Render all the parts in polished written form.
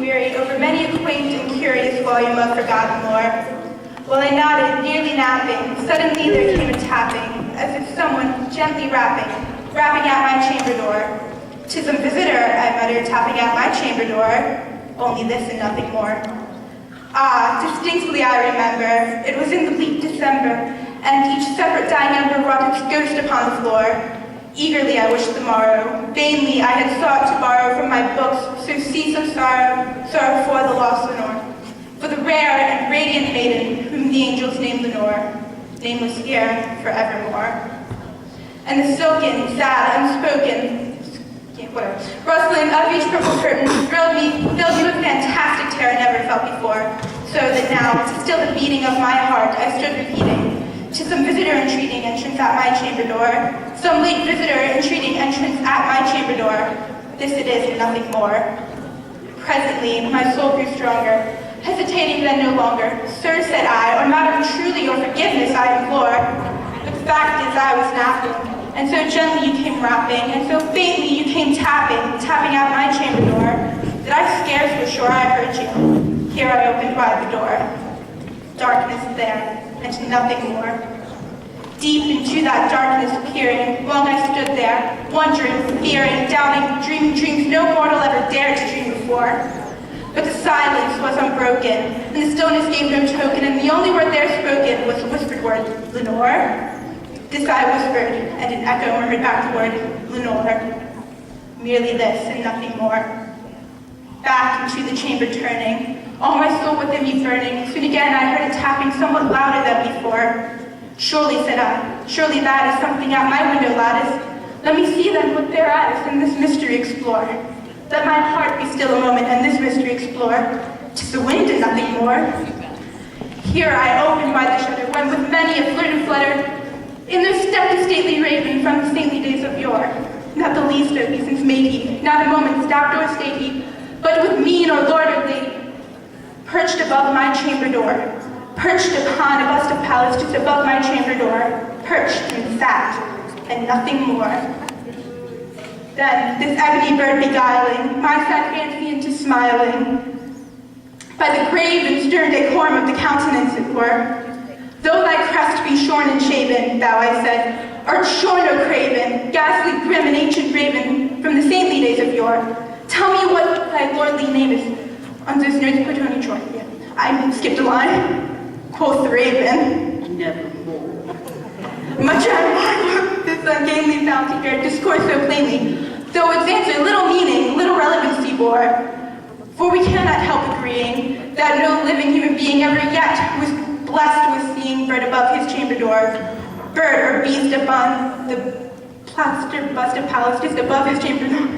weary over many a quaint and curious volume of forgotten lore. While I nodded, nearly napping, suddenly there came a tapping, as if someone gently rapping at my chamber door. "'Tis a visitor," I muttered, tapping at my chamber door. Only this and nothing more. Ah, distinctly I remember, it was in the bleak December, and each separate dying ember wrought its ghost upon the floor. Eagerly I wished the morrow. Vainly I had sought to borrow from my books, so cease of sorrow for the lost Lenore, for the rare and radiant maiden whom the angels named Lenore, nameless here forevermore. And the silken, sad, unspoken, rustling of each purple curtain filled me with fantastic terror never felt before, so that now, still the beating of my heart, I stood repeating, "'Tis some visitor entreating entrance at my chamber door, some late visitor entreating entrance at my chamber door. This it is and nothing more." Presently, my soul grew stronger, hesitating then no longer. "Sir," said I, "or madam, truly your forgiveness I implore. But the fact is I was napping, and so gently you came rapping, and so faintly you came tapping at my chamber door, that I scarce was sure I heard you. Here I opened wide the door. Darkness there, and nothing more. Deep into that darkness peering, long I stood there, wondering, fearing, doubting, dreaming dreams no mortal ever dared to dream before. But the silence was unbroken, and the stillness gave no token, and the only word there spoken was the whispered word, "Lenore?" This I whispered, and an echo murmured back the word, "Lenore." Merely this, and nothing more. Back into the chamber turning, all my soul within me burning, soon again I heard a tapping somewhat louder than before. "Surely," said I, "surely that is something at my window lattice. Let me see then what thereat is, and this mystery explore. Let my heart be still a moment, and this mystery explore. 'Tis the wind and nothing more." Here I opened wide the shutter, when with many a flirt and flutter, in there stepped a stately raven from the saintly days of yore. Not the least obeisance made he, not a moment stopped or stayed he, but with mien or lord or lady, perched above my chamber door, perched upon a bust of Pallas just above my chamber door, perched and sat, and nothing more. Then this ebony bird beguiling my sad fancy into smiling, by the grave and stern decorum of the countenance it were. "Though thy crest be shorn and shaven, thou," I said, "art shorn, O craven, ghastly, grim, and ancient raven, from the saintly days of yore. Tell me what thy lordly name is." On this note, Quitoni Troy. I skipped a line. Quoth the raven, "Nevermore." Much I marvel this ungainly bounty fair discourse so plainly, though its answer little meaning, little relevancy bore. For we cannot help agreeing that no living human being ever yet was blessed with seeing bird above his chamber door, bird or beast upon the plaster bust of Pallas just above his chamber door,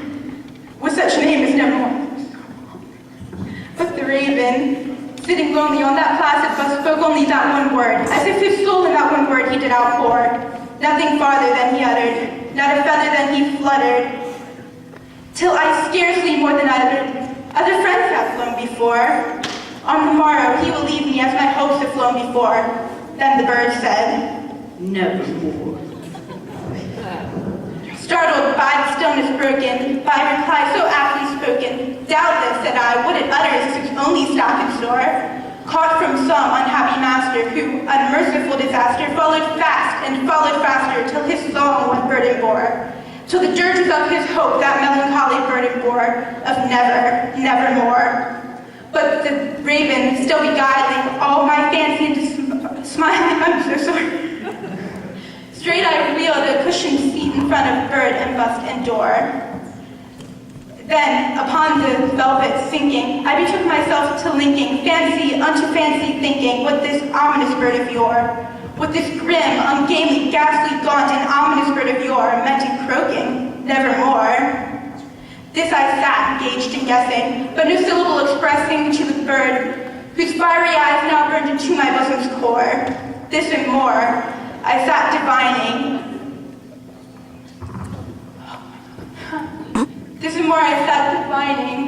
with such name as nevermore. But the raven, sitting lonely on that placid bust, spoke only that one word, as if his soul in that one word he did outpour. Nothing farther than he uttered, not a feather than he fluttered, till I scarcely more than uttered, "Other friends have flown before. On the morrow he will leave me as my hopes have flown before." Then the bird said, "Nevermore." Startled by the stillness broken, by a reply so aptly spoken, "Doubtless," said I, "what it utters is its only stock and store, caught from some unhappy master who, unmerciful disaster, followed fast and followed faster till his song one burden bore, till the dirges of his hope that melancholy burden bore of never, nevermore." But the raven, still beguiling all my fancy into smiling, I'm so sorry. Straight I wheeled a cushioned seat in front of bird and bust and door. Then, upon the velvet sinking, I betook myself to linking fancy unto fancy thinking what this ominous bird of yore, what this grim, ungainly, ghastly, gaunt, and ominous bird of yore meant in croaking, "Nevermore." This I sat engaged in guessing, but no syllable expressing to the bird, whose fiery eyes now burned into my bosom's core. This and more I sat divining. This and more I sat divining.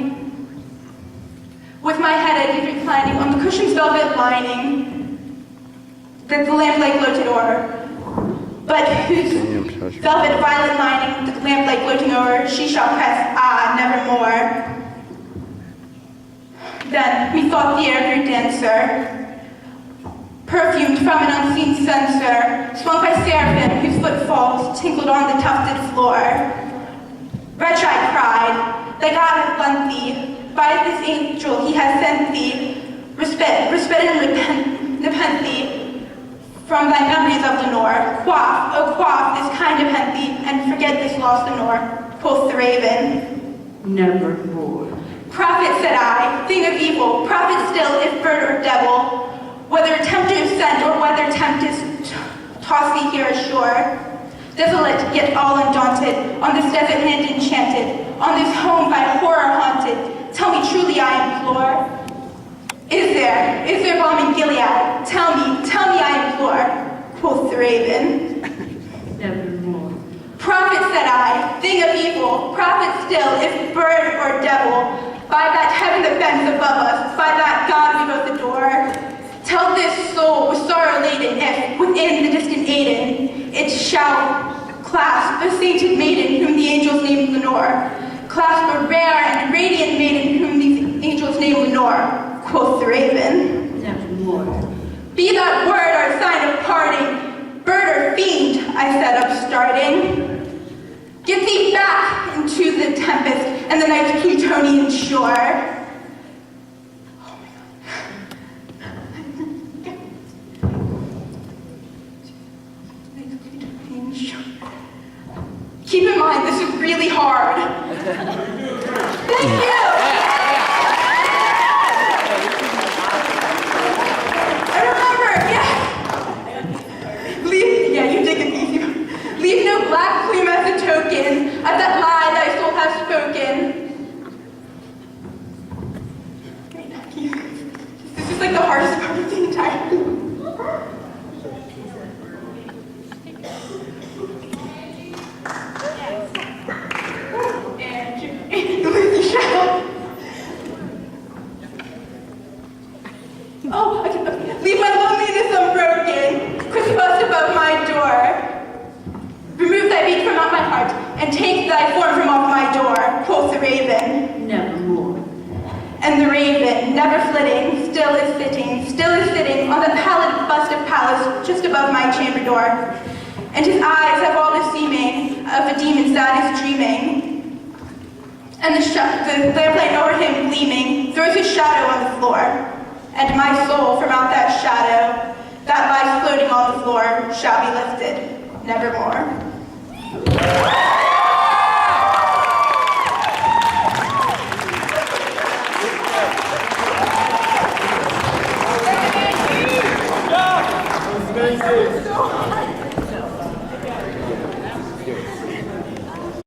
With my head I did reclining on the cushion's velvet lining, that the lamplight gloated o'er, but whose velvet violet lining that the lamplight gloating o'er, she shall press, ah, nevermore. Then, methought the air grew denser, perfumed from an unseen censer, swung by seraphim whose footfalls tinkled on the tufted floor. Wretch, I cried, thy God hath lent thee, by this angel he has sent thee, respite and repent thee from thy memories of Lenore. Quaff, oh quaff this kind of thee, and forget this lost Lenore, quoth the raven. Nevermore. Prophet, said I, thing of evil, prophet still, if bird or devil, whether tempter sent or whether tempest toss thee here ashore. Desolate, yet all undaunted, on this desert land enchanted, on this home by horror haunted, tell me truly I implore. Is there balm in Gilead? Tell me I implore, quoth the raven. Nevermore. Prophet, said I, thing of evil, prophet still, if bird or devil, by that heaven that bends above us, by that God we both adore, tell this soul with sorrow laden, if within the distant Aidenn, it shall clasp a sainted maiden whom the angels named Lenore, clasp a rare and radiant maiden whom the angels named Lenore, quoth the raven. Nevermore. Be that word our sign of parting, bird or fiend, I said upstarting. Get thee back into the tempest and the night's Plutonian shore. Oh my God. Keep in mind, this is really hard. Thank you. I remember, yeah, you did get easy. Leave no black plume as a token of that lie thy soul has spoken. This is like the hardest part of the entire thing. Oh, okay. Leave my loneliness unbroken. Quick bust above my door. Remove thy beat from out my heart, and take thy form from off my door, quoth the raven. Nevermore. And the raven, never flitting, still is sitting on the pallid bust of Pallas just above my chamber door. And his eyes have all the seeming of a demon's that is dreaming. And the lamplight over him gleaming throws his shadow on the floor. And my soul from out that shadow that lies floating on the floor shall be lifted nevermore. Yeah.